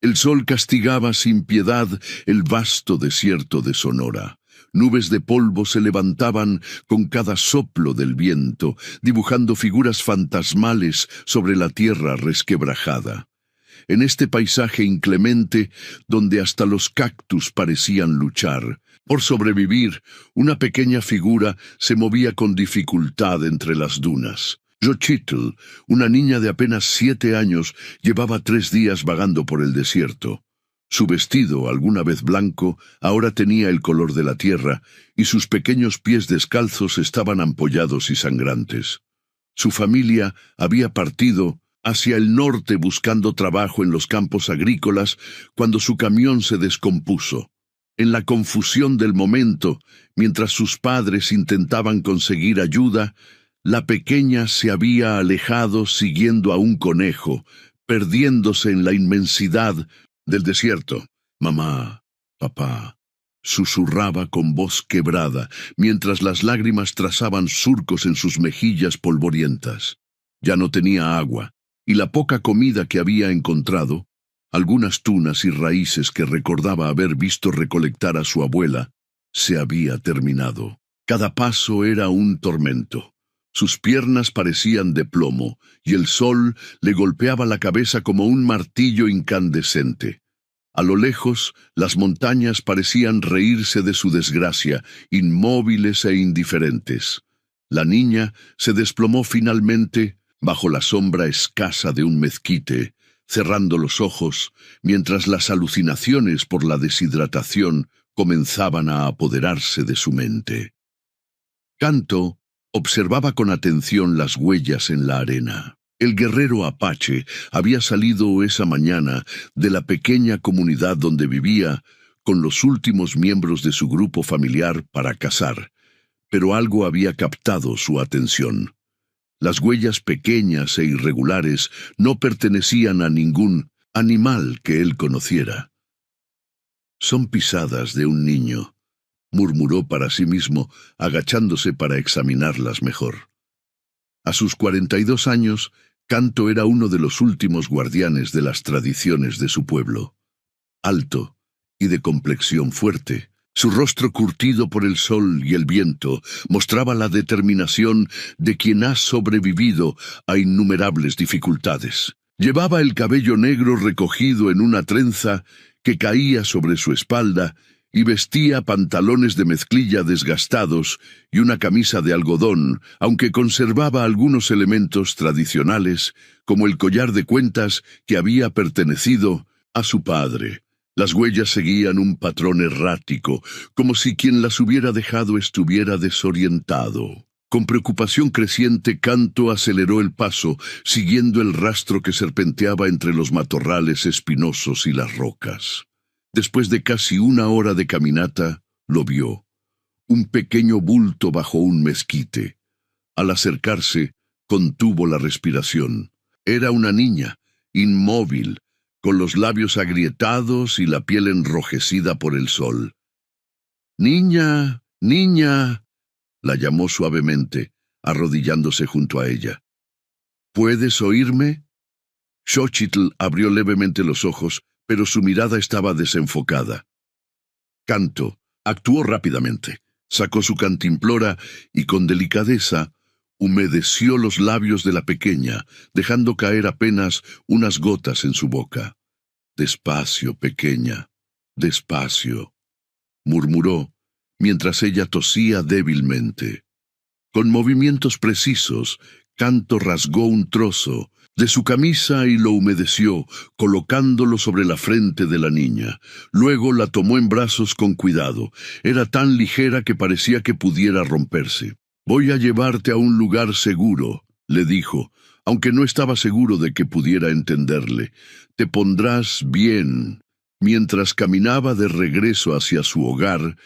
El sol castigaba sin piedad el vasto desierto de Sonora. Nubes de polvo se levantaban con cada soplo del viento, dibujando figuras fantasmales sobre la tierra resquebrajada. En este paisaje inclemente, donde hasta los cactus parecían luchar por sobrevivir, una pequeña figura se movía con dificultad entre las dunas. Xochitl, una niña de apenas 7 años, llevaba 3 días vagando por el desierto. Su vestido, alguna vez blanco, ahora tenía el color de la tierra, y sus pequeños pies descalzos estaban ampollados y sangrantes. Su familia había partido hacia el norte buscando trabajo en los campos agrícolas cuando su camión se descompuso. En la confusión del momento, mientras sus padres intentaban conseguir ayuda, la pequeña se había alejado siguiendo a un conejo, perdiéndose en la inmensidad del desierto. «Mamá, papá», susurraba con voz quebrada, mientras las lágrimas trazaban surcos en sus mejillas polvorientas. Ya no tenía agua, y la poca comida que había encontrado, algunas tunas y raíces que recordaba haber visto recolectar a su abuela, se había terminado. Cada paso era un tormento. Sus piernas parecían de plomo, y el sol le golpeaba la cabeza como un martillo incandescente. A lo lejos, las montañas parecían reírse de su desgracia, inmóviles e indiferentes. La niña se desplomó finalmente bajo la sombra escasa de un mezquite, cerrando los ojos, mientras las alucinaciones por la deshidratación comenzaban a apoderarse de su mente. Canto observaba con atención las huellas en la arena. El guerrero apache había salido esa mañana de la pequeña comunidad donde vivía con los últimos miembros de su grupo familiar para cazar, pero algo había captado su atención. Las huellas pequeñas e irregulares no pertenecían a ningún animal que él conociera. «Son pisadas de un niño», murmuró para sí mismo, agachándose para examinarlas mejor. A sus 42 años, Canto era uno de los últimos guardianes de las tradiciones de su pueblo. Alto y de complexión fuerte, su rostro curtido por el sol y el viento mostraba la determinación de quien ha sobrevivido a innumerables dificultades. Llevaba el cabello negro recogido en una trenza que caía sobre su espalda y vestía pantalones de mezclilla desgastados y una camisa de algodón, aunque conservaba algunos elementos tradicionales, como el collar de cuentas que había pertenecido a su padre. Las huellas seguían un patrón errático, como si quien las hubiera dejado estuviera desorientado. Con preocupación creciente, Canto aceleró el paso, siguiendo el rastro que serpenteaba entre los matorrales espinosos y las rocas. Después de casi 1 hora de caminata, lo vio. Un pequeño bulto bajo un mezquite. Al acercarse, contuvo la respiración. Era una niña, inmóvil, con los labios agrietados y la piel enrojecida por el sol. «Niña, niña», la llamó suavemente, arrodillándose junto a ella. «¿Puedes oírme?» Xochitl abrió levemente los ojos, pero su mirada estaba desenfocada. Canto actuó rápidamente, sacó su cantimplora y con delicadeza humedeció los labios de la pequeña, dejando caer apenas unas gotas en su boca. «Despacio, pequeña, despacio», murmuró, mientras ella tosía débilmente. Con movimientos precisos, Canto rasgó un trozo de su camisa y lo humedeció, colocándolo sobre la frente de la niña. Luego la tomó en brazos con cuidado. Era tan ligera que parecía que pudiera romperse. «Voy a llevarte a un lugar seguro», le dijo, aunque no estaba seguro de que pudiera entenderle. «Te pondrás bien». Mientras caminaba de regreso hacia su hogar,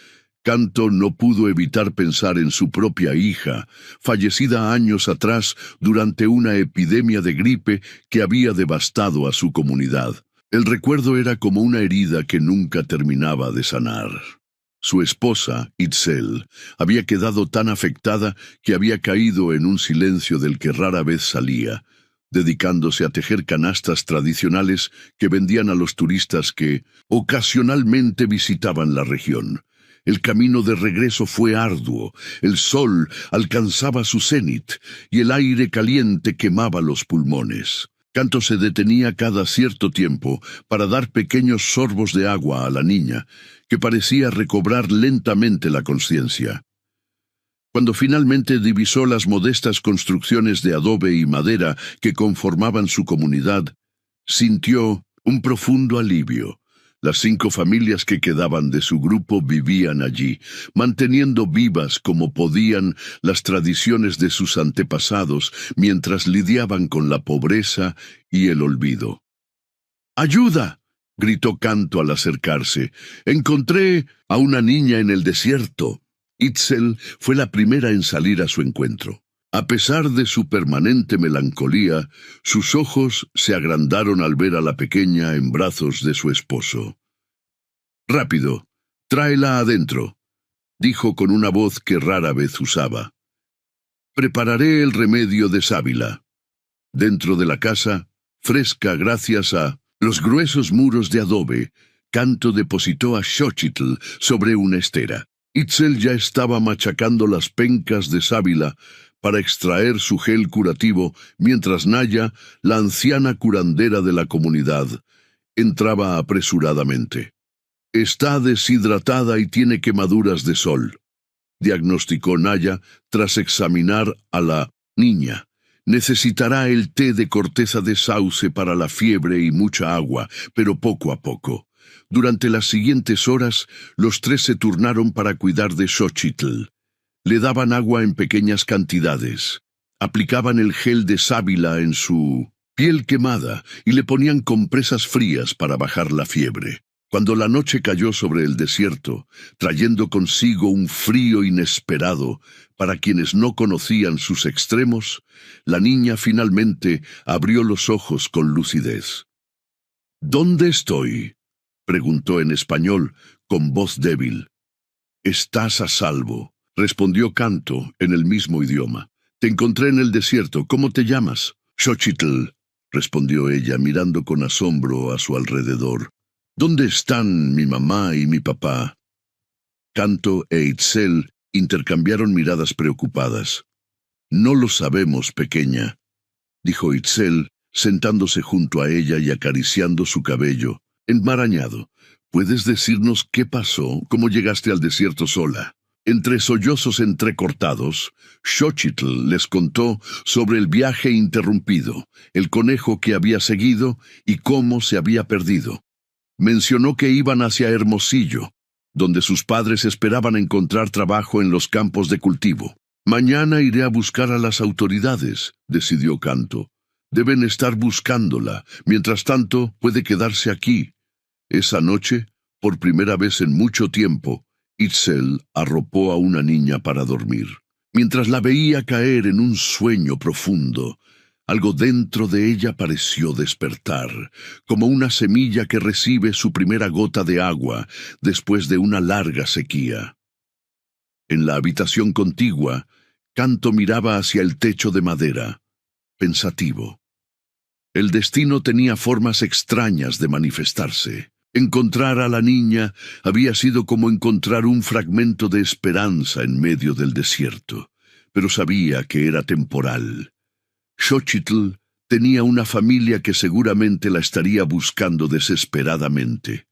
Canto no pudo evitar pensar en su propia hija, fallecida años atrás durante una epidemia de gripe que había devastado a su comunidad. El recuerdo era como una herida que nunca terminaba de sanar. Su esposa, Itzel, había quedado tan afectada que había caído en un silencio del que rara vez salía, dedicándose a tejer canastas tradicionales que vendían a los turistas que ocasionalmente visitaban la región. El camino de regreso fue arduo, el sol alcanzaba su cenit y el aire caliente quemaba los pulmones. Canto se detenía cada cierto tiempo para dar pequeños sorbos de agua a la niña, que parecía recobrar lentamente la conciencia. Cuando finalmente divisó las modestas construcciones de adobe y madera que conformaban su comunidad, sintió un profundo alivio. Las 5 familias que quedaban de su grupo vivían allí, manteniendo vivas como podían las tradiciones de sus antepasados mientras lidiaban con la pobreza y el olvido. ¡Ayuda!, gritó Canto al acercarse. «Encontré a una niña en el desierto». Itzel fue la primera en salir a su encuentro. A pesar de su permanente melancolía, sus ojos se agrandaron al ver a la pequeña en brazos de su esposo. «Rápido, tráela adentro», dijo con una voz que rara vez usaba. «Prepararé el remedio de sábila». Dentro de la casa, fresca gracias a los gruesos muros de adobe, Canto depositó a Xochitl sobre una estera. Itzel ya estaba machacando las pencas de sábila para extraer su gel curativo, mientras Naya, la anciana curandera de la comunidad, entraba apresuradamente. «Está deshidratada y tiene quemaduras de sol», diagnosticó Naya tras examinar a la niña. «Necesitará el té de corteza de sauce para la fiebre y mucha agua, pero poco a poco». Durante las siguientes horas, los 3 se turnaron para cuidar de Xochitl. Le daban agua en pequeñas cantidades, aplicaban el gel de sábila en su piel quemada y le ponían compresas frías para bajar la fiebre. Cuando la noche cayó sobre el desierto, trayendo consigo un frío inesperado para quienes no conocían sus extremos, la niña finalmente abrió los ojos con lucidez. «¿Dónde estoy?», preguntó en español, con voz débil. «Estás a salvo», respondió Canto en el mismo idioma. «Te encontré en el desierto. ¿Cómo te llamas?» «Xochitl», respondió ella, mirando con asombro a su alrededor. «¿Dónde están mi mamá y mi papá?» Canto e Itzel intercambiaron miradas preocupadas. «No lo sabemos, pequeña», dijo Itzel, sentándose junto a ella y acariciando su cabello enmarañado. «¿Puedes decirnos qué pasó? ¿Cómo llegaste al desierto sola?» Entre sollozos entrecortados, Xochitl les contó sobre el viaje interrumpido, el conejo que había seguido y cómo se había perdido. Mencionó que iban hacia Hermosillo, donde sus padres esperaban encontrar trabajo en los campos de cultivo. «Mañana iré a buscar a las autoridades», decidió Canto. «Deben estar buscándola. Mientras tanto, puede quedarse aquí». Esa noche, por primera vez en mucho tiempo, Itzel arropó a una niña para dormir. Mientras la veía caer en un sueño profundo, algo dentro de ella pareció despertar, como una semilla que recibe su primera gota de agua después de una larga sequía. En la habitación contigua, Canto miraba hacia el techo de madera, pensativo. El destino tenía formas extrañas de manifestarse. Encontrar a la niña había sido como encontrar un fragmento de esperanza en medio del desierto, pero sabía que era temporal. Xochitl tenía una familia que seguramente la estaría buscando desesperadamente.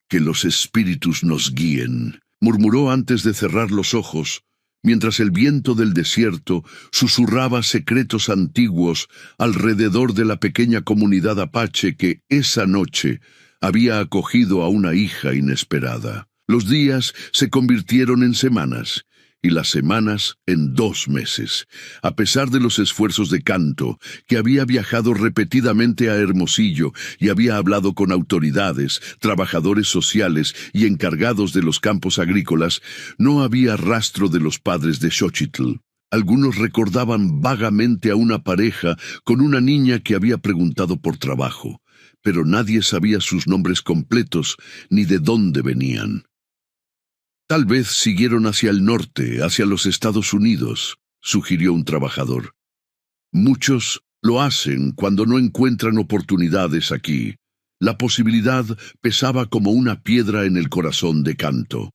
«Que los espíritus nos guíen», murmuró antes de cerrar los ojos, mientras el viento del desierto susurraba secretos antiguos alrededor de la pequeña comunidad apache que esa noche había acogido a una hija inesperada. Los días se convirtieron en semanas, y las semanas en 2 meses. A pesar de los esfuerzos de Canto, que había viajado repetidamente a Hermosillo y había hablado con autoridades, trabajadores sociales y encargados de los campos agrícolas, no había rastro de los padres de Xochitl. Algunos recordaban vagamente a una pareja con una niña que había preguntado por trabajo, pero nadie sabía sus nombres completos ni de dónde venían. «Tal vez siguieron hacia el norte, hacia los Estados Unidos», sugirió un trabajador. «Muchos Lo hacen cuando no encuentran oportunidades aquí. La posibilidad pesaba como una piedra en el corazón de Canto.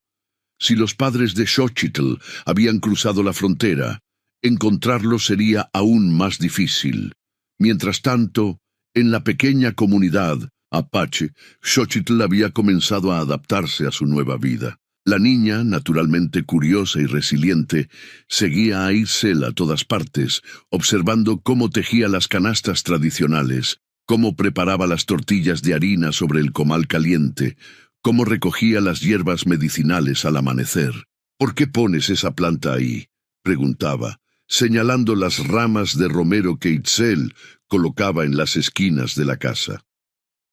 Si los padres de Xochitl habían cruzado la frontera, encontrarlos sería aún más difícil. Mientras tanto, en la pequeña comunidad Apache, Xochitl había comenzado a adaptarse a su nueva vida. La niña, naturalmente curiosa y resiliente, seguía a Itzel a todas partes, observando cómo tejía las canastas tradicionales, cómo preparaba las tortillas de harina sobre el comal caliente, cómo recogía las hierbas medicinales al amanecer. «¿Por qué pones esa planta ahí?», preguntaba, señalando las ramas de romero que Itzel colocaba en las esquinas de la casa.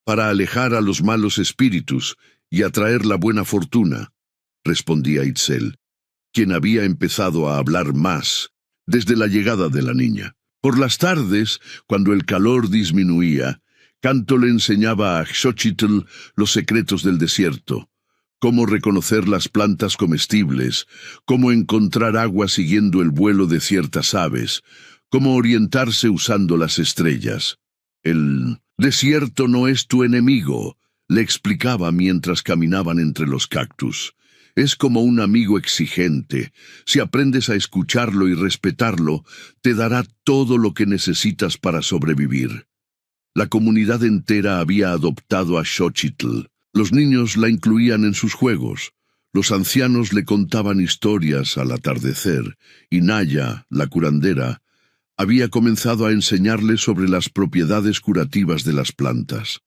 «Para alejar a los malos espíritus y atraer la buena fortuna», respondía Itzel, quien había empezado a hablar más desde la llegada de la niña. Por las tardes, cuando el calor disminuía, Canto le enseñaba a Xochitl los secretos del desierto, cómo reconocer las plantas comestibles, cómo encontrar agua siguiendo el vuelo de ciertas aves, cómo orientarse usando las estrellas. «El desierto no es tu enemigo», le explicaba mientras caminaban entre los cactus. «Es como un amigo exigente. Si aprendes a escucharlo y respetarlo, te dará todo lo que necesitas para sobrevivir». La comunidad entera había adoptado a Xochitl. Los niños la incluían en sus juegos. Los ancianos le contaban historias al atardecer, y Naya, la curandera, había comenzado a enseñarle sobre las propiedades curativas de las plantas.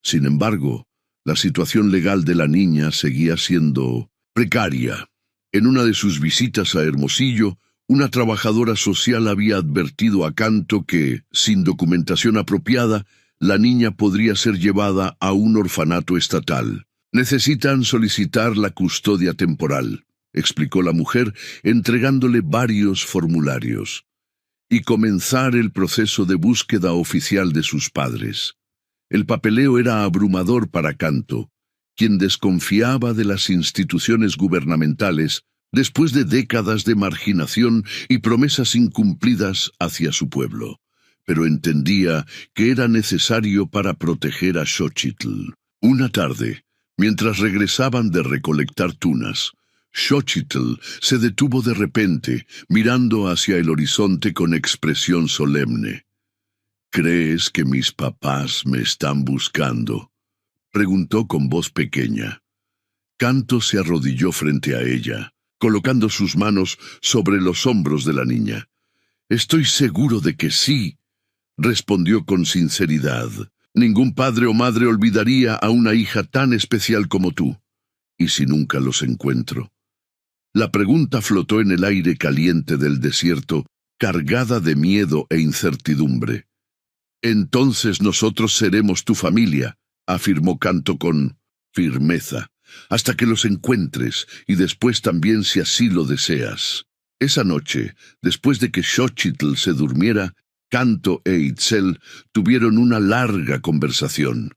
Sin embargo, la situación legal de la niña seguía siendo precaria. En una de sus visitas a Hermosillo, una trabajadora social había advertido a Canto que, sin documentación apropiada, la niña podría ser llevada a un orfanato estatal. «Necesitan solicitar la custodia temporal», explicó la mujer, entregándole varios formularios, «y comenzar el proceso de búsqueda oficial de sus padres». El papeleo era abrumador para Canto, quien desconfiaba de las instituciones gubernamentales después de décadas de marginación y promesas incumplidas hacia su pueblo, pero entendía que era necesario para proteger a Xochitl. Una tarde, mientras regresaban de recolectar tunas, Xochitl se detuvo de repente, mirando hacia el horizonte con expresión solemne. «¿Crees que mis papás me están buscando?», preguntó con voz pequeña. Canto se arrodilló frente a ella, colocando sus manos sobre los hombros de la niña. «Estoy seguro de que sí», respondió con sinceridad. «Ningún padre o madre olvidaría a una hija tan especial como tú. ¿Y si nunca los encuentro?». La pregunta flotó en el aire caliente del desierto, cargada de miedo e incertidumbre. «Entonces nosotros seremos tu familia», afirmó Canto con firmeza, «hasta que los encuentres, y después también si así lo deseas». Esa noche, después de que Xochitl se durmiera, Canto e Itzel tuvieron una larga conversación.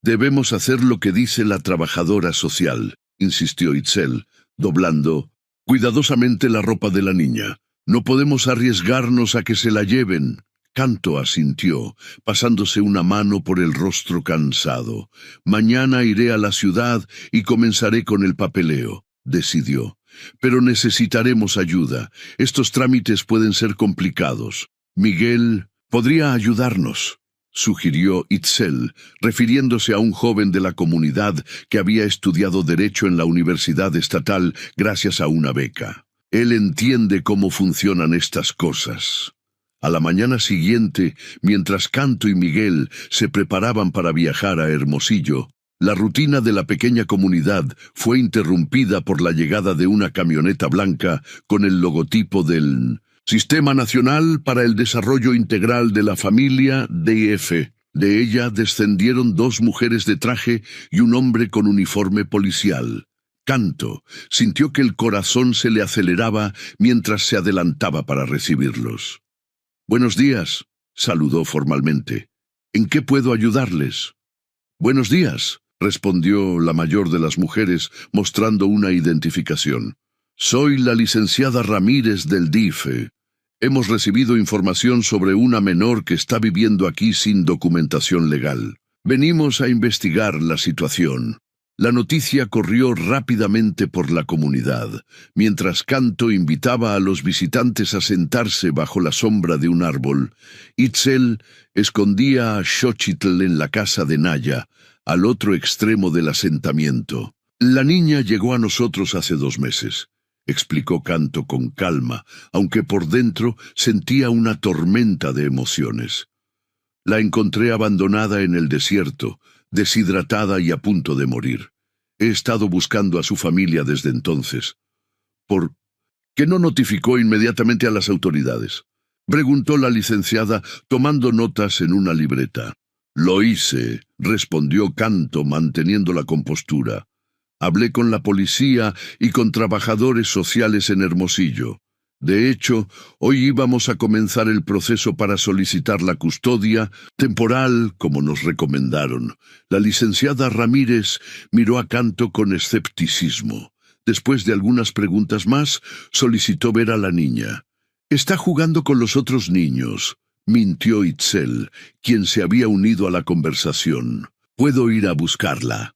«Debemos hacer lo que dice la trabajadora social», insistió Itzel, doblando cuidadosamente la ropa de la niña. «No podemos arriesgarnos a que se la lleven». Canto asintió, pasándose una mano por el rostro cansado. «Mañana iré a la ciudad y comenzaré con el papeleo», decidió. «Pero necesitaremos ayuda. Estos trámites pueden ser complicados. Miguel podría ayudarnos», sugirió Itzel, refiriéndose a un joven de la comunidad que había estudiado Derecho en la Universidad Estatal gracias a una beca. «Él entiende cómo funcionan estas cosas». A la mañana siguiente, mientras Canto y Miguel se preparaban para viajar a Hermosillo, la rutina de la pequeña comunidad fue interrumpida por la llegada de una camioneta blanca con el logotipo del Sistema Nacional para el Desarrollo Integral de la Familia DF. De ella descendieron 2 mujeres de traje y un hombre con uniforme policial. Canto sintió que el corazón se le aceleraba mientras se adelantaba para recibirlos. «Buenos días», saludó formalmente. «¿En qué puedo ayudarles?» «Buenos días», respondió la mayor de las mujeres, mostrando una identificación. «Soy la licenciada Ramírez del DIF. Hemos recibido información sobre una menor que está viviendo aquí sin documentación legal. Venimos a investigar la situación. La noticia corrió rápidamente por la comunidad, mientras Canto invitaba a los visitantes a sentarse bajo la sombra de un árbol. Itzel escondía a Xochitl en la casa de Naya, al otro extremo del asentamiento. La niña llegó a nosotros hace 2 meses, explicó Canto con calma, aunque por dentro sentía una tormenta de emociones. La encontré abandonada en el desierto, deshidratada y a punto de morir. He estado buscando a su familia desde entonces. ¿Por qué no notificó inmediatamente a las autoridades?, preguntó la licenciada, tomando notas en una libreta. Lo hice, respondió Canto, manteniendo la compostura. Hablé con la policía y con trabajadores sociales en Hermosillo. De hecho, hoy íbamos a comenzar el proceso para solicitar la custodia temporal, como nos recomendaron. La licenciada Ramírez miró a Canto con escepticismo. Después de algunas preguntas más, solicitó ver a la niña. «Está jugando con los otros niños», mintió Itzel, quien se había unido a la conversación. «Puedo ir a buscarla».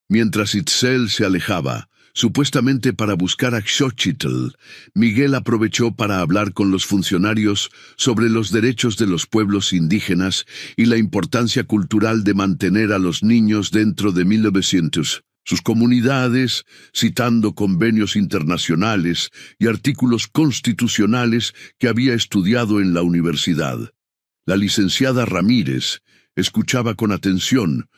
Mientras Itzel se alejaba, supuestamente para buscar a Xochitl, Miguel aprovechó para hablar con los funcionarios sobre los derechos de los pueblos indígenas y la importancia cultural de mantener a los niños dentro de 1900. Sus comunidades, citando convenios internacionales y artículos constitucionales que había estudiado en la universidad. La licenciada Ramírez escuchaba con atención,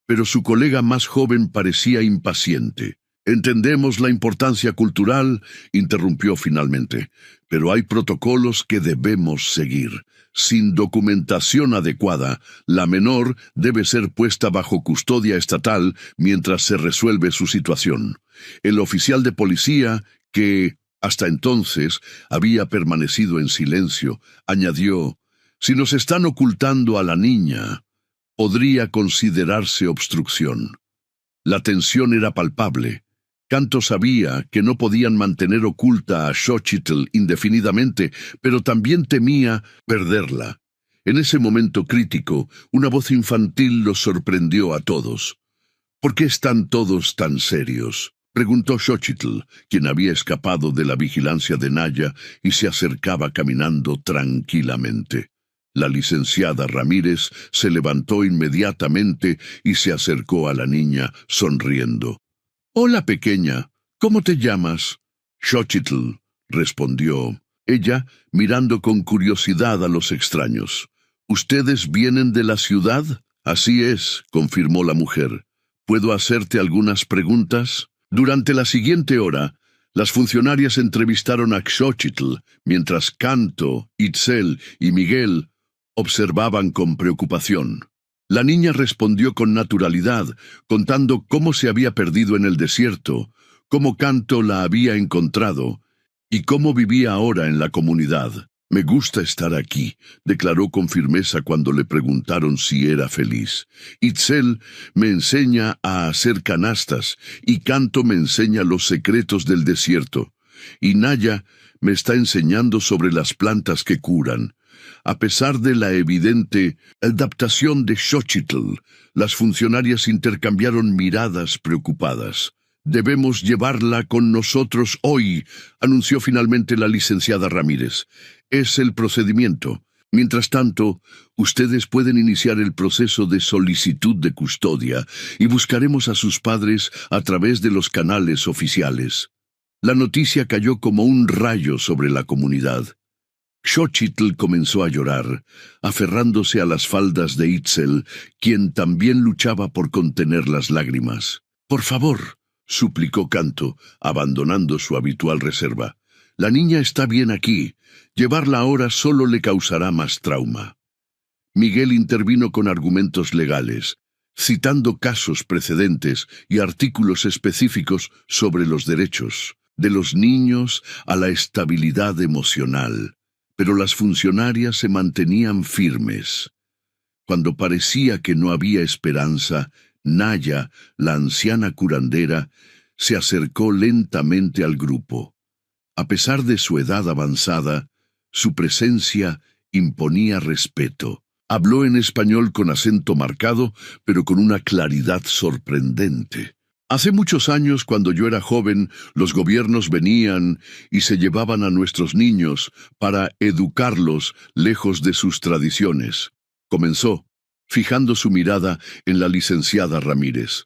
pero su colega más joven parecía impaciente. «Entendemos la importancia cultural», interrumpió finalmente, «pero hay protocolos que debemos seguir. Sin documentación adecuada, la menor debe ser puesta bajo custodia estatal mientras se resuelve su situación». El oficial de policía, que hasta entonces había permanecido en silencio, añadió: «Si nos están ocultando a la niña, podría considerarse obstrucción». La tensión era palpable. Canto sabía que no podían mantener oculta a Xochitl indefinidamente, pero también temía perderla. En ese momento crítico, una voz infantil los sorprendió a todos. «¿Por qué están todos tan serios?», preguntó Xochitl, quien había escapado de la vigilancia de Naya y se acercaba caminando tranquilamente. La licenciada Ramírez se levantó inmediatamente y se acercó a la niña, sonriendo. «Hola, pequeña, ¿cómo te llamas?» «Xochitl», respondió ella, mirando con curiosidad a los extraños. «¿Ustedes vienen de la ciudad?» «Así es», confirmó la mujer. «¿Puedo hacerte algunas preguntas?» Durante la siguiente hora, las funcionarias entrevistaron a Xochitl, mientras Canto, Itzel y Miguel observaban con preocupación. La niña respondió con naturalidad, contando cómo se había perdido en el desierto, cómo Canto la había encontrado y cómo vivía ahora en la comunidad. «Me gusta estar aquí», declaró con firmeza cuando le preguntaron si era feliz. «Itzel me enseña a hacer canastas y Canto me enseña los secretos del desierto. Y Naya me está enseñando sobre las plantas que curan». A pesar de la evidente adaptación de Xochitl, las funcionarias intercambiaron miradas preocupadas. «Debemos llevarla con nosotros hoy», anunció finalmente la licenciada Ramírez. «Es el procedimiento. Mientras tanto, ustedes pueden iniciar el proceso de solicitud de custodia y buscaremos a sus padres a través de los canales oficiales». La noticia cayó como un rayo sobre la comunidad. Xochitl comenzó a llorar, aferrándose a las faldas de Itzel, quien también luchaba por contener las lágrimas. «Por favor», suplicó Canto, abandonando su habitual reserva. «La niña está bien aquí. Llevarla ahora solo le causará más trauma». Miguel intervino con argumentos legales, citando casos precedentes y artículos específicos sobre los derechos de los niños a la estabilidad emocional. Pero las funcionarias se mantenían firmes. Cuando parecía que no había esperanza, Naya, la anciana curandera, se acercó lentamente al grupo. A pesar de su edad avanzada, Su presencia imponía respeto. Habló en español con acento marcado, pero con una claridad sorprendente. Hace muchos años, cuando yo era joven, los gobiernos venían y se llevaban a nuestros niños para educarlos lejos de sus tradiciones. Comenzó, fijando su mirada en la licenciada Ramírez.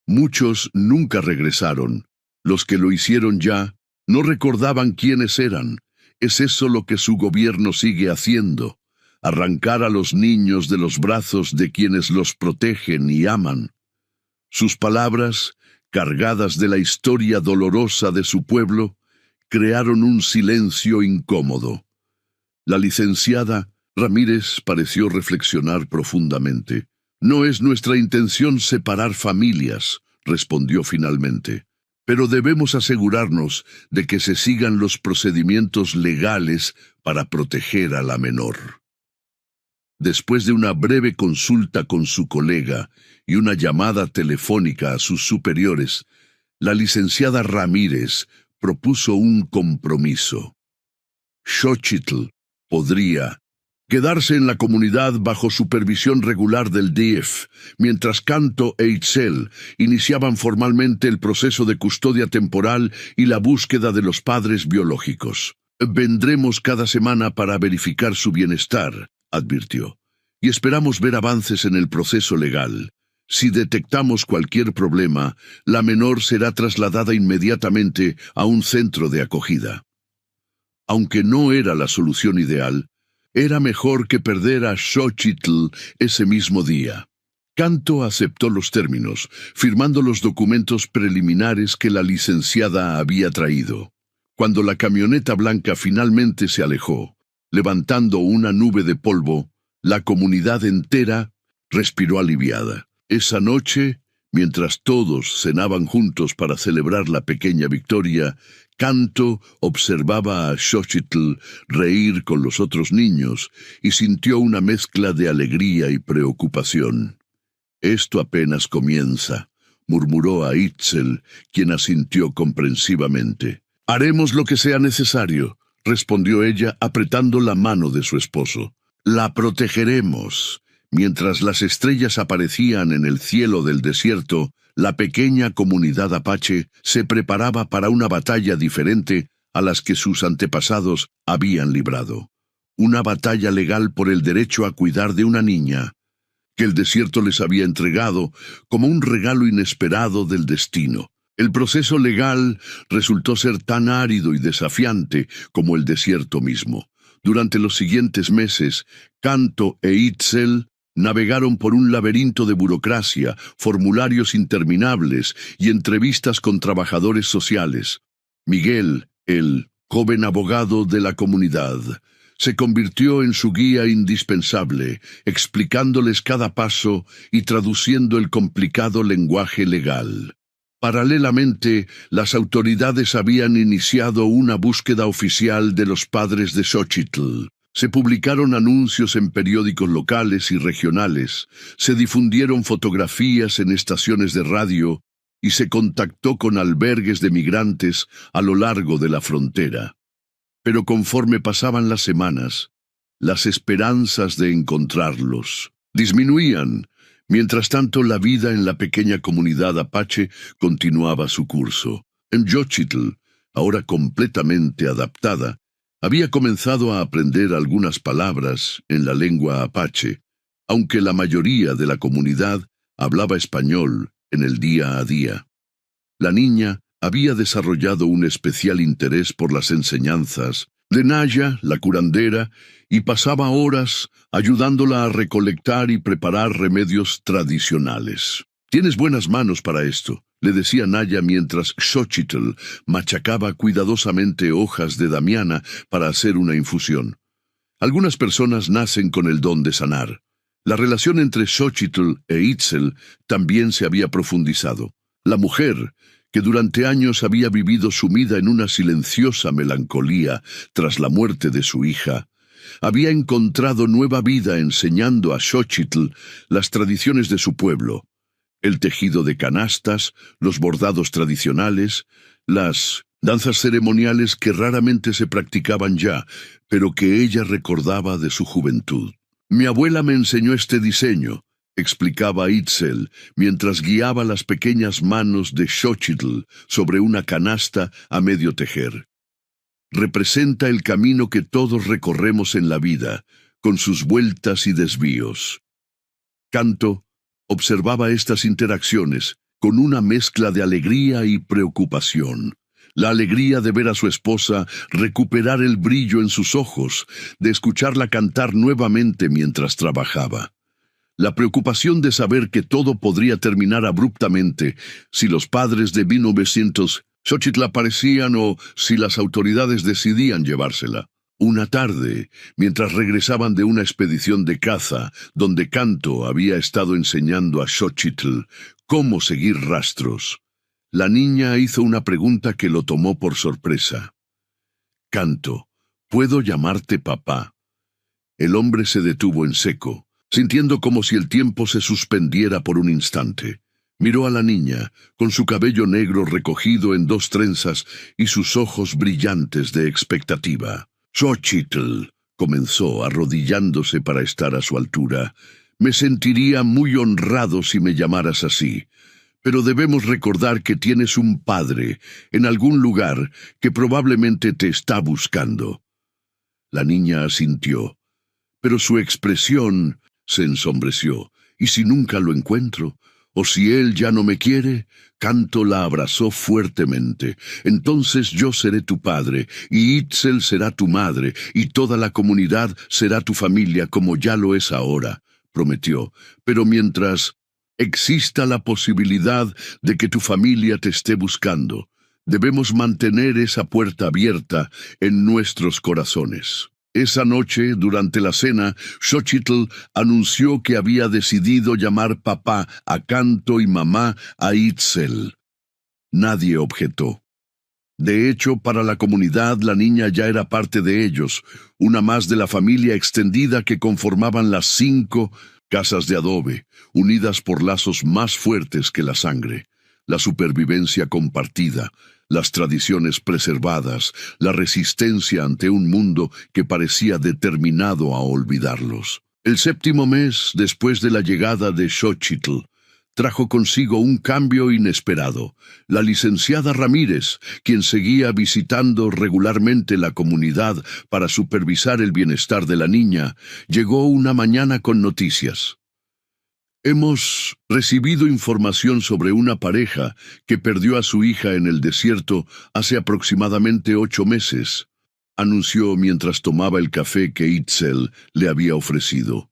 Muchos nunca regresaron. Los que lo hicieron ya no recordaban quiénes eran. Es eso lo que su gobierno sigue haciendo. Arrancar a los niños de los brazos de quienes los protegen y aman. Sus palabras, cargadas de la historia dolorosa de su pueblo, crearon un silencio incómodo. La licenciada Ramírez pareció reflexionar profundamente. «No es nuestra intención separar familias», respondió finalmente. «Pero debemos asegurarnos de que se sigan los procedimientos legales para proteger a la menor». Después de una breve consulta con su colega y una llamada telefónica a sus superiores, la licenciada Ramírez propuso un compromiso. Xochitl podría quedarse en la comunidad bajo supervisión regular del DIF, mientras Canto e Itzel iniciaban formalmente el proceso de custodia temporal y la búsqueda de los padres biológicos. «Vendremos cada semana para verificar su bienestar», advirtió, «y esperamos ver avances en el proceso legal. Si detectamos cualquier problema, la menor será trasladada inmediatamente a un centro de acogida». Aunque no era la solución ideal, era mejor que perder a Xochitl ese mismo día. Canto aceptó los términos, firmando los documentos preliminares que la licenciada había traído. Cuando la camioneta blanca finalmente se alejó, levantando una nube de polvo, la comunidad entera respiró aliviada. Esa noche, mientras todos cenaban juntos para celebrar la pequeña victoria, Canto observaba a Xochitl reír con los otros niños y sintió una mezcla de alegría y preocupación. «Esto apenas comienza», murmuró a Itzel, quien asintió comprensivamente. «Haremos lo que sea necesario», respondió ella apretando la mano de su esposo. «La protegeremos». Mientras las estrellas aparecían en el cielo del desierto, la pequeña comunidad apache se preparaba para una batalla diferente a las que sus antepasados habían librado. Una batalla legal por el derecho a cuidar de una niña, que el desierto les había entregado como un regalo inesperado del destino. El proceso legal resultó ser tan árido y desafiante como el desierto mismo. Durante los siguientes meses, Canto e Itzel navegaron por un laberinto de burocracia, formularios interminables y entrevistas con trabajadores sociales. Miguel, el joven abogado de la comunidad, se convirtió en su guía indispensable, explicándoles cada paso y traduciendo el complicado lenguaje legal. Paralelamente, las autoridades habían iniciado una búsqueda oficial de los padres de Xochitl. Se publicaron anuncios en periódicos locales y regionales, se difundieron fotografías en estaciones de radio y se contactó con albergues de migrantes a lo largo de la frontera. Pero conforme pasaban las semanas, las esperanzas de encontrarlos disminuían. Mientras tanto, la vida en la pequeña comunidad apache continuaba su curso. En Xochitl, ahora completamente adaptada, había comenzado a aprender algunas palabras en la lengua apache, aunque la mayoría de la comunidad hablaba español en el día a día. La niña había desarrollado un especial interés por las enseñanzas de Naya, la curandera, y pasaba horas ayudándola a recolectar y preparar remedios tradicionales. «Tienes buenas manos para esto», le decía Naya mientras Xochitl machacaba cuidadosamente hojas de damiana para hacer una infusión. Algunas personas nacen con el don de sanar. La relación entre Xochitl e Itzel también se había profundizado. La mujer, que durante años había vivido sumida en una silenciosa melancolía tras la muerte de su hija, había encontrado nueva vida enseñando a Xochitl las tradiciones de su pueblo. El tejido de canastas, los bordados tradicionales, las danzas ceremoniales que raramente se practicaban ya, pero que ella recordaba de su juventud. Mi abuela me enseñó este diseño, explicaba Itzel, mientras guiaba las pequeñas manos de Xochitl sobre una canasta a medio tejer. Representa el camino que todos recorremos en la vida, con sus vueltas y desvíos. Canto observaba estas interacciones con una mezcla de alegría y preocupación. La alegría de ver a su esposa recuperar el brillo en sus ojos, de escucharla cantar nuevamente mientras trabajaba. La preocupación de saber que todo podría terminar abruptamente si los padres de 1900 Xochitl aparecían o si las autoridades decidían llevársela. Una tarde, mientras regresaban de una expedición de caza, donde Canto había estado enseñando a Xochitl cómo seguir rastros, la niña hizo una pregunta que lo tomó por sorpresa. Canto, ¿puedo llamarte papá? El hombre se detuvo en seco, sintiendo como si el tiempo se suspendiera por un instante. Miró a la niña, con su cabello negro recogido en 2 trenzas y sus ojos brillantes de expectativa. Xochitl, comenzó arrodillándose para estar a su altura, me sentiría muy honrado si me llamaras así, pero debemos recordar que tienes un padre en algún lugar que probablemente te está buscando. La niña asintió, pero su expresión se ensombreció. ¿Y si nunca lo encuentro? ¿O si él ya no me quiere? Canto la abrazó fuertemente. Entonces yo seré tu padre, y Itzel será tu madre, y toda la comunidad será tu familia como ya lo es ahora, prometió. Pero mientras exista la posibilidad de que tu familia te esté buscando, debemos mantener esa puerta abierta en nuestros corazones. Esa noche, durante la cena, Xochitl anunció que había decidido llamar papá a Canto y mamá a Itzel. Nadie objetó. De hecho, para la comunidad la niña ya era parte de ellos, una más de la familia extendida que conformaban las 5 casas de adobe, unidas por lazos más fuertes que la sangre, la supervivencia compartida, las tradiciones preservadas, la resistencia ante un mundo que parecía determinado a olvidarlos. El 7º mes, después de la llegada de Xochitl, trajo consigo un cambio inesperado. La licenciada Ramírez, quien seguía visitando regularmente la comunidad para supervisar el bienestar de la niña, llegó una mañana con noticias. Hemos recibido información sobre una pareja que perdió a su hija en el desierto hace aproximadamente 8 meses, anunció mientras tomaba el café que Itzel le había ofrecido.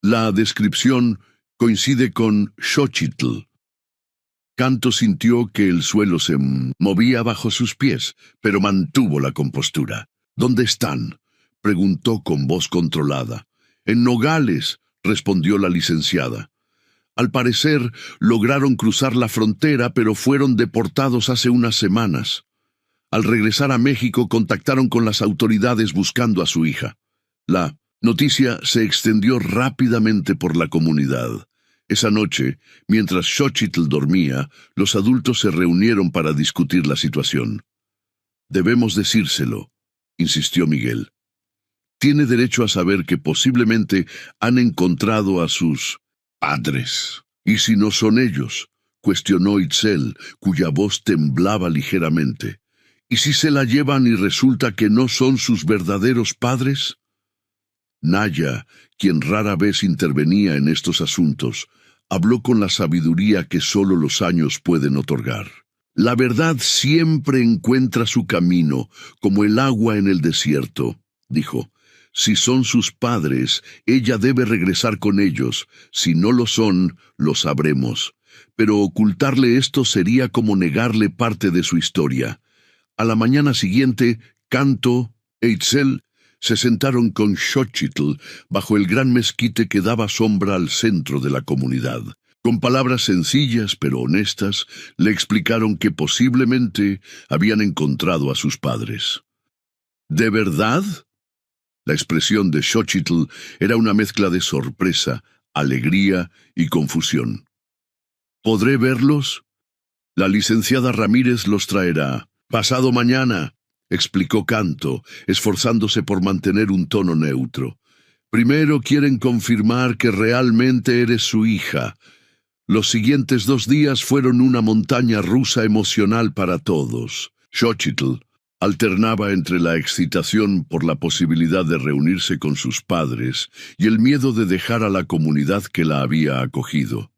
La descripción coincide con Xochitl. Canto sintió que el suelo se movía bajo sus pies, pero mantuvo la compostura. ¿Dónde están?, preguntó con voz controlada. En Nogales, respondió la licenciada. Al parecer, lograron cruzar la frontera, pero fueron deportados hace unas semanas. Al regresar a México, contactaron con las autoridades buscando a su hija. La noticia se extendió rápidamente por la comunidad. Esa noche, mientras Xochitl dormía, los adultos se reunieron para discutir la situación. Debemos decírselo, insistió Miguel. Tiene derecho a saber que posiblemente han encontrado a sus padres. ¿Y si no son ellos?, cuestionó Itzel, cuya voz temblaba ligeramente. ¿Y si se la llevan y resulta que no son sus verdaderos padres? Naya, quien rara vez intervenía en estos asuntos, habló con la sabiduría que solo los años pueden otorgar. La verdad siempre encuentra su camino, como el agua en el desierto, dijo. Si son sus padres, ella debe regresar con ellos. Si no lo son, lo sabremos. Pero ocultarle esto sería como negarle parte de su historia. A la mañana siguiente, Canto e Itzel se sentaron con Xochitl bajo el gran mezquite que daba sombra al centro de la comunidad. Con palabras sencillas pero honestas, le explicaron que posiblemente habían encontrado a sus padres. ¿De verdad? La expresión de Xochitl era una mezcla de sorpresa, alegría y confusión. ¿Podré verlos? La licenciada Ramírez los traerá. Pasado mañana, explicó Canto, esforzándose por mantener un tono neutro. Primero quieren confirmar que realmente eres su hija. Los siguientes 2 días fueron una montaña rusa emocional para todos. Xochitl alternaba entre la excitación por la posibilidad de reunirse con sus padres y el miedo de dejar a la comunidad que la había acogido.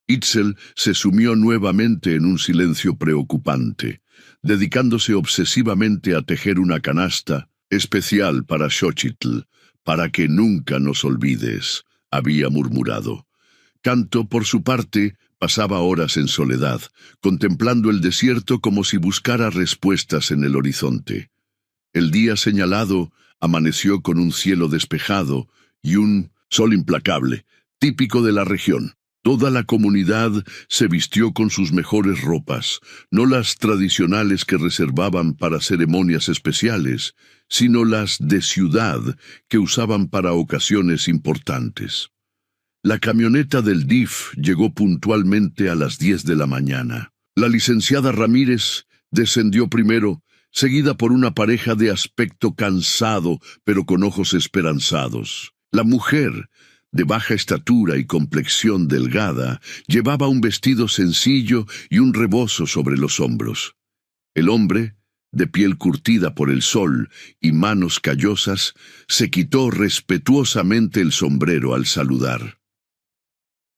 Itzel se sumió nuevamente en un silencio preocupante, dedicándose obsesivamente a tejer una canasta especial para Xochitl, para que nunca nos olvides, había murmurado. Canto, por su parte, pasaba horas en soledad, contemplando el desierto como si buscara respuestas en el horizonte. El día señalado amaneció con un cielo despejado y un sol implacable, típico de la región. Toda la comunidad se vistió con sus mejores ropas, no las tradicionales que reservaban para ceremonias especiales, sino las de ciudad que usaban para ocasiones importantes. La camioneta del DIF llegó puntualmente a las 10 de la mañana. La licenciada Ramírez descendió primero, seguida por una pareja de aspecto cansado, pero con ojos esperanzados. La mujer, de baja estatura y complexión delgada, llevaba un vestido sencillo y un rebozo sobre los hombros. El hombre, de piel curtida por el sol y manos callosas, se quitó respetuosamente el sombrero al saludar.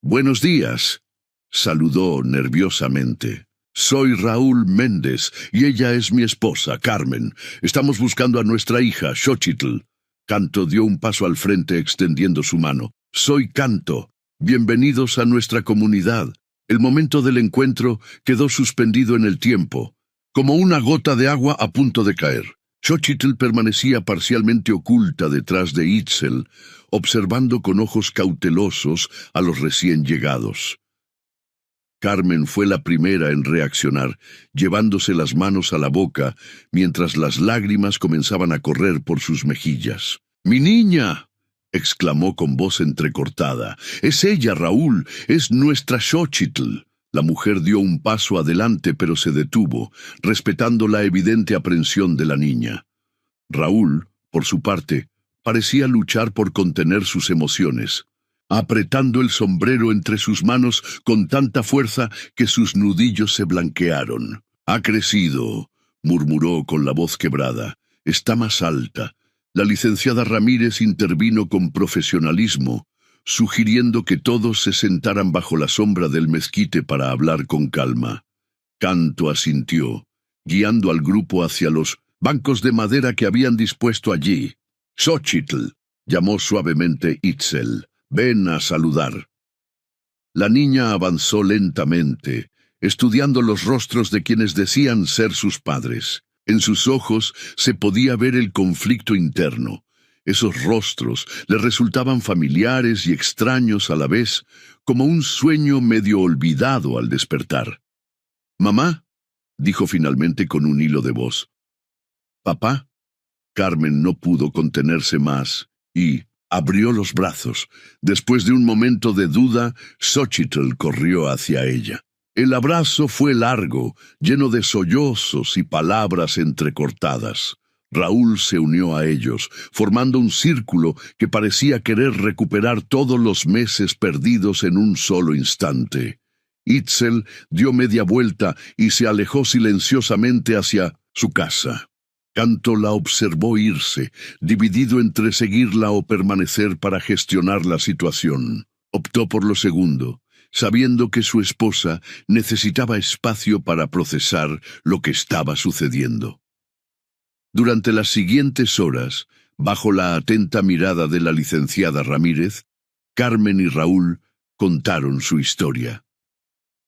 «Buenos días», saludó nerviosamente. «Soy Raúl Méndez y ella es mi esposa, Carmen. Estamos buscando a nuestra hija, Xochitl». Canto dio un paso al frente extendiendo su mano. «Soy Canto. Bienvenidos a nuestra comunidad». El momento del encuentro quedó suspendido en el tiempo, como una gota de agua a punto de caer. Xochitl permanecía parcialmente oculta detrás de Itzel, observando con ojos cautelosos a los recién llegados. Carmen fue la primera en reaccionar, llevándose las manos a la boca, mientras las lágrimas comenzaban a correr por sus mejillas. «¡Mi niña!», exclamó con voz entrecortada. «Es ella, Raúl, es nuestra Xochitl». La mujer dio un paso adelante, pero se detuvo, respetando la evidente aprensión de la niña. Raúl, por su parte, parecía luchar por contener sus emociones, apretando el sombrero entre sus manos con tanta fuerza que sus nudillos se blanquearon. «Ha crecido», murmuró con la voz quebrada. «Está más alta». La licenciada Ramírez intervino con profesionalismo, sugiriendo que todos se sentaran bajo la sombra del mezquite para hablar con calma. Canto asintió, guiando al grupo hacia los bancos de madera que habían dispuesto allí. «Xochitl», llamó suavemente Itzel, «ven a saludar». La niña avanzó lentamente, estudiando los rostros de quienes decían ser sus padres. En sus ojos se podía ver el conflicto interno. Esos rostros le resultaban familiares y extraños a la vez, como un sueño medio olvidado al despertar. «¿Mamá?», dijo finalmente con un hilo de voz. «¿Papá?». Carmen no pudo contenerse más y abrió los brazos. Después de un momento de duda, Xochitl corrió hacia ella. El abrazo fue largo, lleno de sollozos y palabras entrecortadas. Raúl se unió a ellos, formando un círculo que parecía querer recuperar todos los meses perdidos en un solo instante. Itzel dio media vuelta y se alejó silenciosamente hacia su casa. Canto la observó irse, dividido entre seguirla o permanecer para gestionar la situación. Optó por lo segundo, sabiendo que su esposa necesitaba espacio para procesar lo que estaba sucediendo. Durante las siguientes horas, bajo la atenta mirada de la licenciada Ramírez, Carmen y Raúl contaron su historia.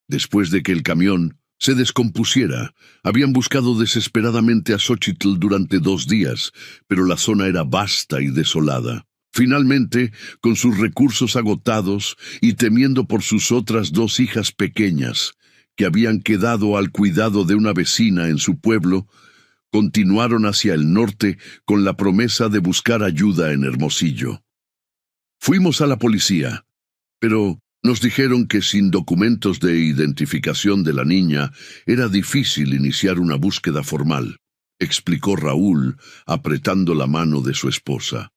Después de que el camión se descompusiera, habían buscado desesperadamente a Xochitl durante 2 días, pero la zona era vasta y desolada. Finalmente, con sus recursos agotados y temiendo por sus otras 2 hijas pequeñas, que habían quedado al cuidado de una vecina en su pueblo, continuaron hacia el norte con la promesa de buscar ayuda en Hermosillo. «Fuimos a la policía, pero Nos dijeron que sin documentos de identificación de la niña era difícil iniciar una búsqueda formal, explicó Raúl, apretando la mano de su esposa.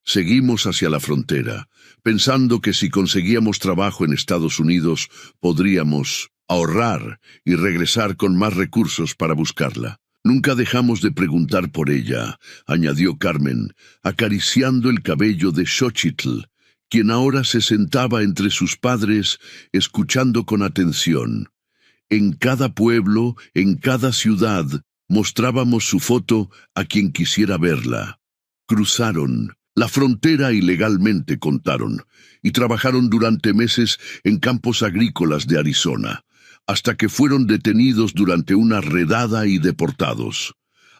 Seguimos hacia la frontera, pensando que si conseguíamos trabajo en Estados Unidos podríamos ahorrar y regresar con más recursos para buscarla. Nunca dejamos de preguntar por ella, añadió Carmen, acariciando el cabello de Xochitl, quien ahora se sentaba entre sus padres, escuchando con atención. En cada pueblo, en cada ciudad, mostrábamos su foto a quien quisiera verla. Cruzaron la frontera ilegalmente, contaron, y trabajaron durante meses en campos agrícolas de Arizona, hasta que fueron detenidos durante una redada y deportados.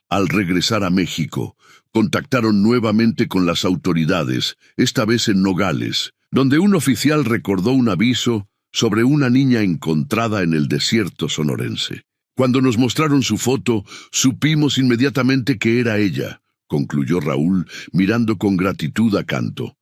Al regresar a México, contactaron nuevamente con las autoridades, esta vez en Nogales, donde un oficial recordó un aviso sobre una niña encontrada en el desierto sonorense. Cuando nos mostraron su foto, supimos inmediatamente que era ella, concluyó Raúl, mirando con gratitud a Canto.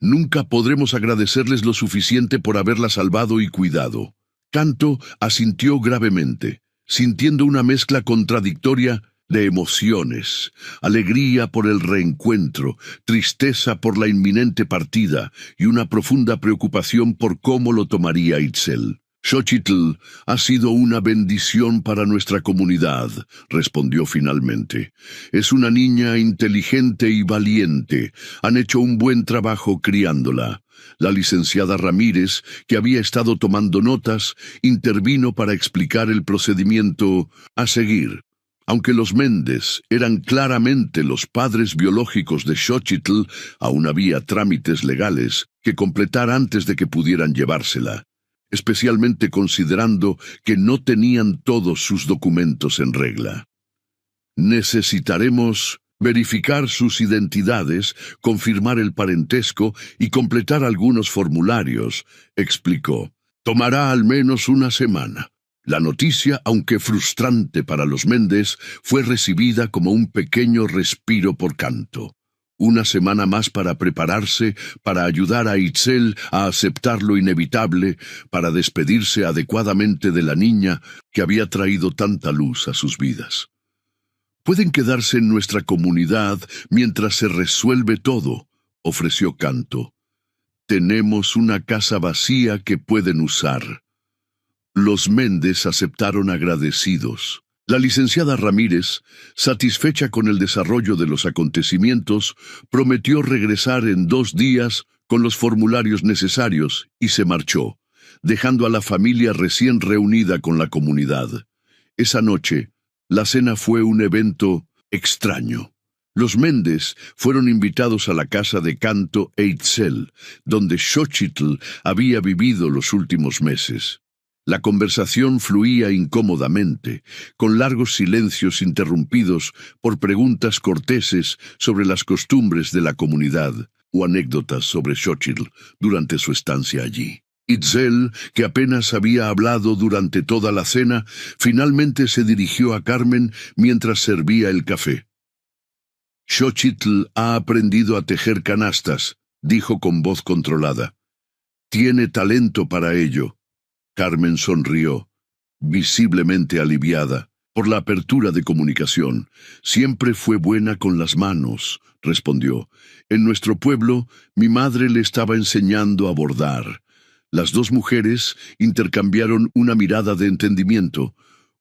Nunca podremos agradecerles lo suficiente por haberla salvado y cuidado. Canto asintió gravemente, sintiendo una mezcla contradictoria de emociones, alegría por el reencuentro, tristeza por la inminente partida y una profunda preocupación por cómo lo tomaría Itzel. Xochitl ha sido una bendición para nuestra comunidad, respondió finalmente. Es una niña inteligente y valiente. Han hecho un buen trabajo criándola. La licenciada Ramírez, que había estado tomando notas, intervino para explicar el procedimiento a seguir. Aunque los Méndez eran claramente los padres biológicos de Xochitl, aún había trámites legales que completar antes de que pudieran llevársela, especialmente considerando que no tenían todos sus documentos en regla. Necesitaremos verificar sus identidades, confirmar el parentesco y completar algunos formularios, explicó. Tomará al menos una semana. La noticia, aunque frustrante para los Méndez, fue recibida como un pequeño respiro por Canto. Una semana más para prepararse, para ayudar a Itzel a aceptar lo inevitable, para despedirse adecuadamente de la niña que había traído tanta luz a sus vidas. Pueden quedarse en nuestra comunidad mientras se resuelve todo, ofreció Canto. Tenemos una casa vacía que pueden usar. Los Méndez aceptaron agradecidos. La licenciada Ramírez, satisfecha con el desarrollo de los acontecimientos, prometió regresar en 2 días con los formularios necesarios y se marchó, dejando a la familia recién reunida con la comunidad. Esa noche, la cena fue un evento extraño. Los Méndez fueron invitados a la casa de Canto e Itzel, donde Xochitl había vivido los últimos meses. La conversación fluía incómodamente, con largos silencios interrumpidos por preguntas corteses sobre las costumbres de la comunidad o anécdotas sobre Xochitl durante su estancia allí. Itzel, que apenas había hablado durante toda la cena, finalmente se dirigió a Carmen mientras servía el café. Xochitl ha aprendido a tejer canastas, dijo con voz controlada. Tiene talento para ello. Carmen sonrió, visiblemente aliviada por la apertura de comunicación. Siempre fue buena con las manos, respondió. En nuestro pueblo, mi madre le estaba enseñando a bordar. Las dos mujeres intercambiaron una mirada de entendimiento,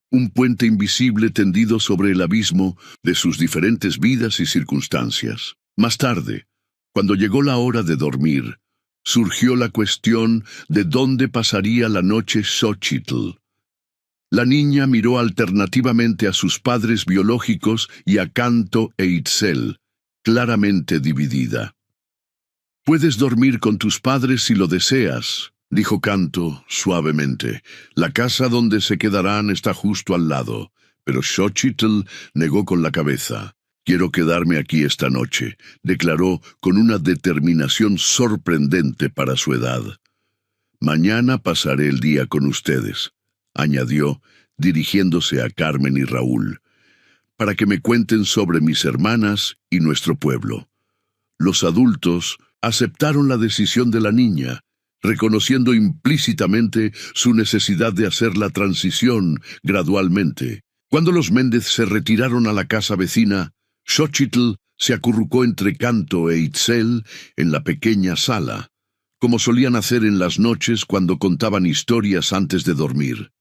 un puente invisible tendido sobre el abismo de sus diferentes vidas y circunstancias. Más tarde, cuando llegó la hora de dormir, surgió la cuestión de dónde pasaría la noche Xochitl. La niña miró alternativamente a sus padres biológicos y a Canto e Itzel, claramente dividida. «Puedes dormir con tus padres si lo deseas», dijo Canto suavemente. «La casa donde se quedarán está justo al lado». Pero Xochitl negó con la cabeza. «Quiero quedarme aquí esta noche», declaró con una determinación sorprendente para su edad. «Mañana pasaré el día con ustedes», añadió, dirigiéndose a Carmen y Raúl, «para que me cuenten sobre mis hermanas y nuestro pueblo». Los adultos aceptaron la decisión de la niña, reconociendo implícitamente su necesidad de hacer la transición gradualmente. Cuando los Méndez se retiraron a la casa vecina, Xochitl se acurrucó entre Canto e Itzel en la pequeña sala, como solían hacer en las noches cuando contaban historias antes de dormir.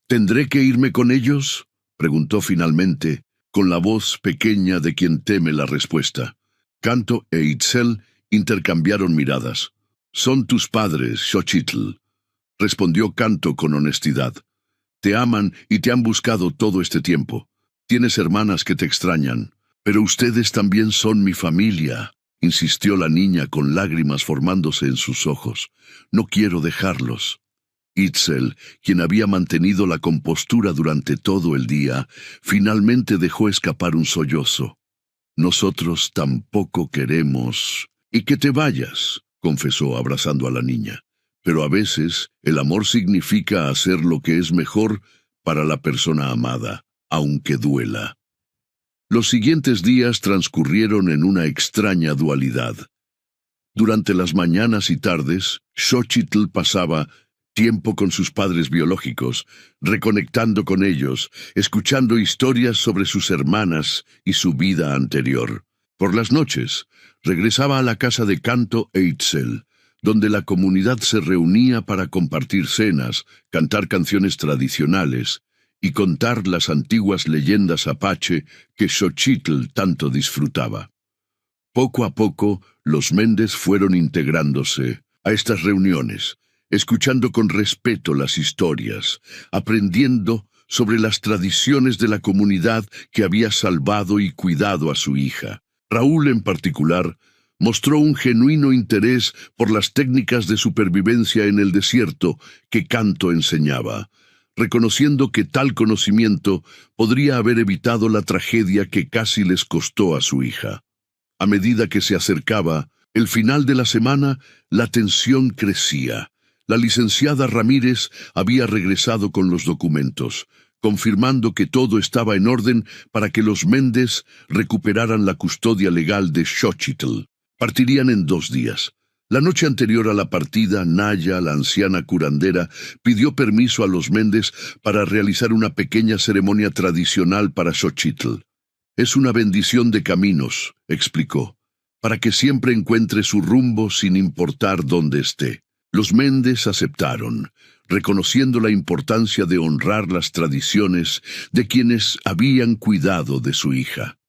¿Tendré que irme con ellos?, preguntó finalmente, con la voz pequeña de quien teme la respuesta. Canto e Itzel intercambiaron miradas. «Son tus padres, Xochitl», respondió Canto con honestidad. «Te aman y te han buscado todo este tiempo. Tienes hermanas que te extrañan. Pero ustedes también son mi familia», insistió la niña con lágrimas formándose en sus ojos. «No quiero dejarlos». Itzel, quien había mantenido la compostura durante todo el día, finalmente dejó escapar un sollozo. «Nosotros tampoco queremos...» «Y que te vayas», confesó abrazando a la niña. «Pero a veces el amor significa hacer lo que es mejor para la persona amada, aunque duela». Los siguientes días transcurrieron en una extraña dualidad. Durante las mañanas y tardes, Xochitl pasaba tiempo con sus padres biológicos, reconectando con ellos, escuchando historias sobre sus hermanas y su vida anterior. Por las noches, regresaba a la casa de Canto e Itzel, donde la comunidad se reunía para compartir cenas, cantar canciones tradicionales y contar las antiguas leyendas apache que Xochitl tanto disfrutaba. Poco a poco, los Méndez fueron integrándose a estas reuniones, escuchando con respeto las historias, aprendiendo sobre las tradiciones de la comunidad que había salvado y cuidado a su hija. Raúl, en particular, mostró un genuino interés por las técnicas de supervivencia en el desierto que Canto enseñaba, reconociendo que tal conocimiento podría haber evitado la tragedia que casi les costó a su hija. A medida que se acercaba el final de la semana, la tensión crecía. La licenciada Ramírez había regresado con los documentos, confirmando que todo estaba en orden para que los Méndez recuperaran la custodia legal de Xochitl. Partirían en 2 días. La noche anterior a la partida, Naya, la anciana curandera, pidió permiso a los Méndez para realizar una pequeña ceremonia tradicional para Xochitl. «Es una bendición de caminos», explicó, «para que siempre encuentre su rumbo sin importar dónde esté». Los Méndez aceptaron, reconociendo la importancia de honrar las tradiciones de quienes habían cuidado de su hija.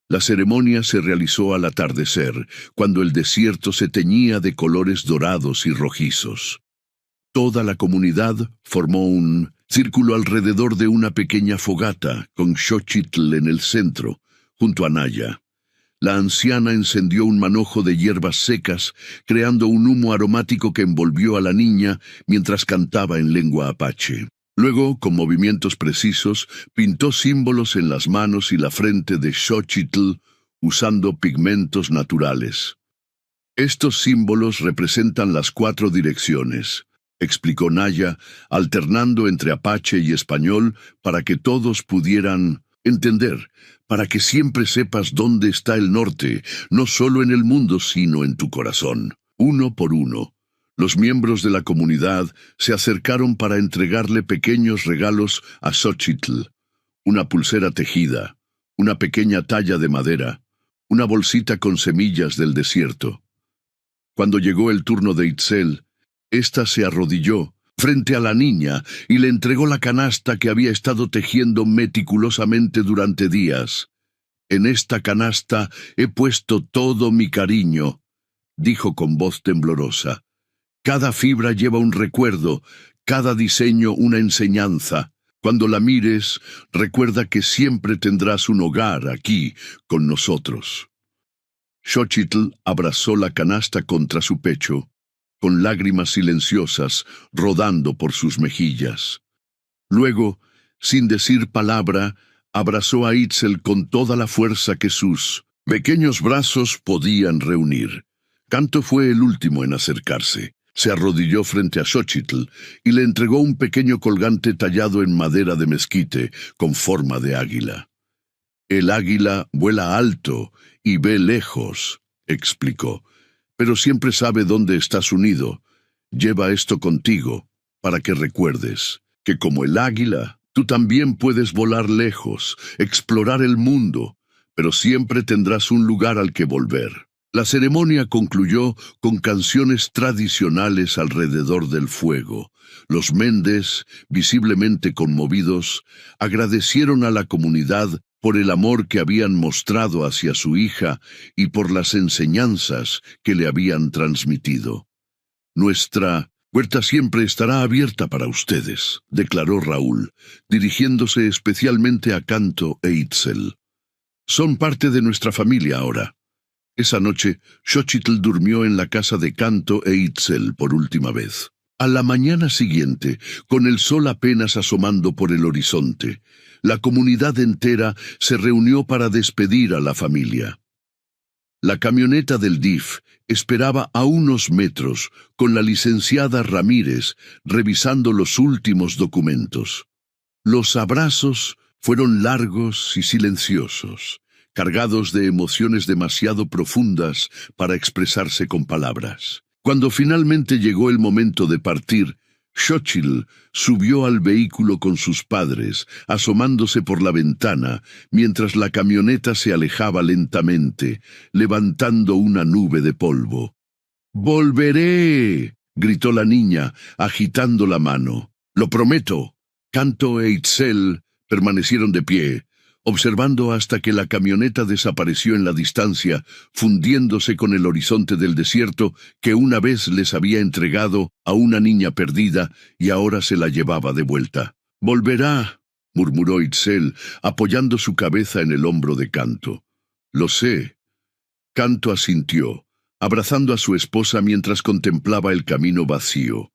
La ceremonia se realizó al atardecer, cuando el desierto se teñía de colores dorados y rojizos. Toda la comunidad formó un círculo alrededor de una pequeña fogata, con Xochitl en el centro, junto a Naya. La anciana encendió un manojo de hierbas secas, creando un humo aromático que envolvió a la niña mientras cantaba en lengua apache. Luego, con movimientos precisos, pintó símbolos en las manos y la frente de Xochitl usando pigmentos naturales. «Estos símbolos representan las 4 direcciones», explicó Naya, alternando entre apache y español para que todos pudieran entender, para que siempre sepas dónde está el norte, no solo en el mundo, sino en tu corazón. Uno por uno, los miembros de la comunidad se acercaron para entregarle pequeños regalos a Xochitl: una pulsera tejida, una pequeña talla de madera, una bolsita con semillas del desierto. Cuando llegó el turno de Itzel, ésta se arrodilló frente a la niña y le entregó la canasta que había estado tejiendo meticulosamente durante días. «En esta canasta he puesto todo mi cariño», dijo con voz temblorosa. «Cada fibra lleva un recuerdo, cada diseño una enseñanza. Cuando la mires, recuerda que siempre tendrás un hogar aquí, con nosotros». Xochitl abrazó la canasta contra su pecho, con lágrimas silenciosas rodando por sus mejillas. Luego, sin decir palabra, abrazó a Itzel con toda la fuerza que sus pequeños brazos podían reunir. Canto fue el último en acercarse. Se arrodilló frente a Xochitl y le entregó un pequeño colgante tallado en madera de mezquite con forma de águila. «El águila vuela alto y ve lejos», explicó, pero siempre sabe dónde estás unido. Lleva esto contigo, para que recuerdes que como el águila, tú también puedes volar lejos, explorar el mundo, pero siempre tendrás un lugar al que volver. La ceremonia concluyó con canciones tradicionales alrededor del fuego. Los Méndez, visiblemente conmovidos, agradecieron a la comunidad por el amor que habían mostrado hacia su hija y por las enseñanzas que le habían transmitido. Nuestra puerta siempre estará abierta para ustedes, declaró Raúl, dirigiéndose especialmente a Canto e Itzel. Son parte de nuestra familia ahora. Esa noche, Xochitl durmió en la casa de Canto e Itzel por última vez. A la mañana siguiente, con el sol apenas asomando por el horizonte, la comunidad entera se reunió para despedir a la familia. La camioneta del DIF esperaba a unos metros, con la licenciada Ramírez revisando los últimos documentos. Los abrazos fueron largos y silenciosos, cargados de emociones demasiado profundas para expresarse con palabras. Cuando finalmente llegó el momento de partir, Xochitl subió al vehículo con sus padres, asomándose por la ventana, mientras la camioneta se alejaba lentamente, levantando una nube de polvo. «¡Volveré!», gritó la niña, agitando la mano. «Lo prometo». Canto e Itzel permanecieron de pie, observando hasta que la camioneta desapareció en la distancia, fundiéndose con el horizonte del desierto que una vez les había entregado a una niña perdida y ahora se la llevaba de vuelta. «Volverá», murmuró Itzel, apoyando su cabeza en el hombro de Canto. «Lo sé». Canto asintió, abrazando a su esposa mientras contemplaba el camino vacío.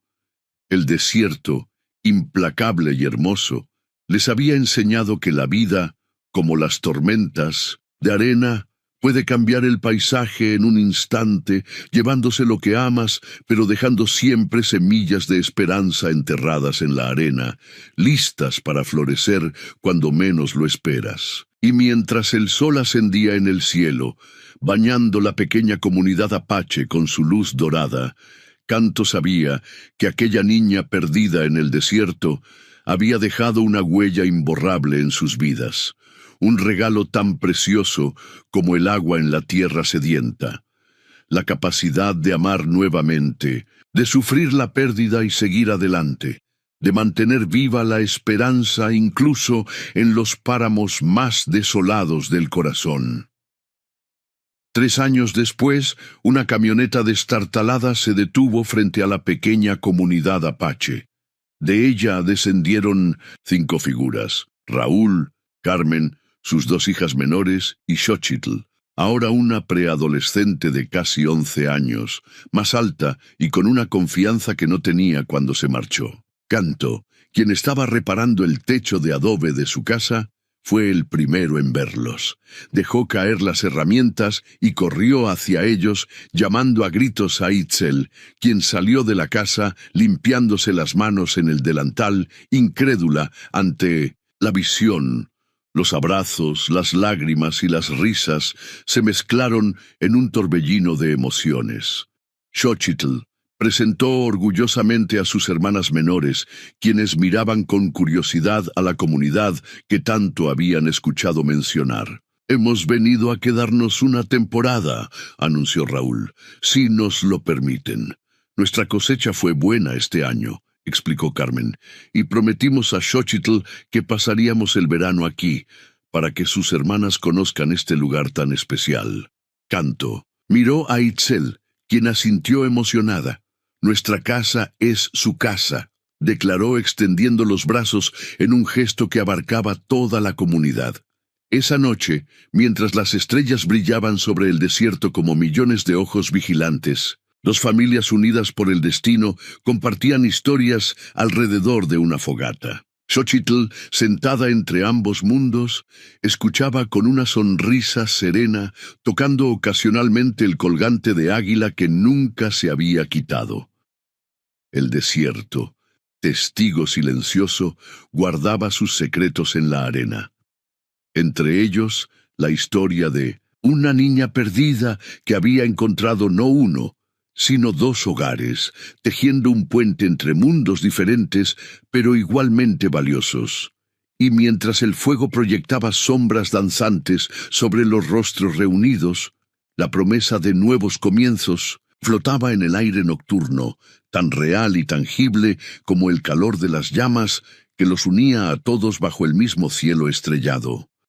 El desierto, implacable y hermoso, les había enseñado que la vida, como las tormentas de arena, puede cambiar el paisaje en un instante, llevándose lo que amas, pero dejando siempre semillas de esperanza enterradas en la arena, listas para florecer cuando menos lo esperas. Y mientras el sol ascendía en el cielo, bañando la pequeña comunidad apache con su luz dorada, Canto sabía que aquella niña perdida en el desierto había dejado una huella imborrable en sus vidas. Un regalo tan precioso como el agua en la tierra sedienta, la capacidad de amar nuevamente, de sufrir la pérdida y seguir adelante, de mantener viva la esperanza incluso en los páramos más desolados del corazón. 3 años después, una camioneta destartalada se detuvo frente a la pequeña comunidad apache. De ella descendieron 5 figuras: Raúl, Carmen, sus 2 hijas menores y Xochitl, ahora una preadolescente de casi 11 años, más alta y con una confianza que no tenía cuando se marchó. Canto, quien estaba reparando el techo de adobe de su casa, fue el primero en verlos. Dejó caer las herramientas y corrió hacia ellos, llamando a gritos a Itzel, quien salió de la casa limpiándose las manos en el delantal, incrédula ante la visión. Los abrazos, las lágrimas y las risas se mezclaron en un torbellino de emociones. Xochitl presentó orgullosamente a sus hermanas menores, quienes miraban con curiosidad a la comunidad que tanto habían escuchado mencionar. «Hemos venido a quedarnos una temporada», anunció Raúl, «si nos lo permiten. Nuestra cosecha fue buena este año», explicó Carmen, «y prometimos a Xochitl que pasaríamos el verano aquí, para que sus hermanas conozcan este lugar tan especial». Canto miró a Itzel, quien asintió emocionada. «Nuestra casa es su casa», declaró extendiendo los brazos en un gesto que abarcaba toda la comunidad. Esa noche, mientras las estrellas brillaban sobre el desierto como millones de ojos vigilantes, 2 familias unidas por el destino compartían historias alrededor de una fogata. Xochitl, sentada entre ambos mundos, escuchaba con una sonrisa serena, tocando ocasionalmente el colgante de águila que nunca se había quitado. El desierto, testigo silencioso, guardaba sus secretos en la arena. Entre ellos, la historia de Una niña perdida que había encontrado no uno, sino dos hogares, tejiendo un puente entre mundos diferentes, pero igualmente valiosos. Y mientras el fuego proyectaba sombras danzantes sobre los rostros reunidos, la promesa de nuevos comienzos flotaba en el aire nocturno, tan real y tangible como el calor de las llamas que los unía a todos bajo el mismo cielo estrellado.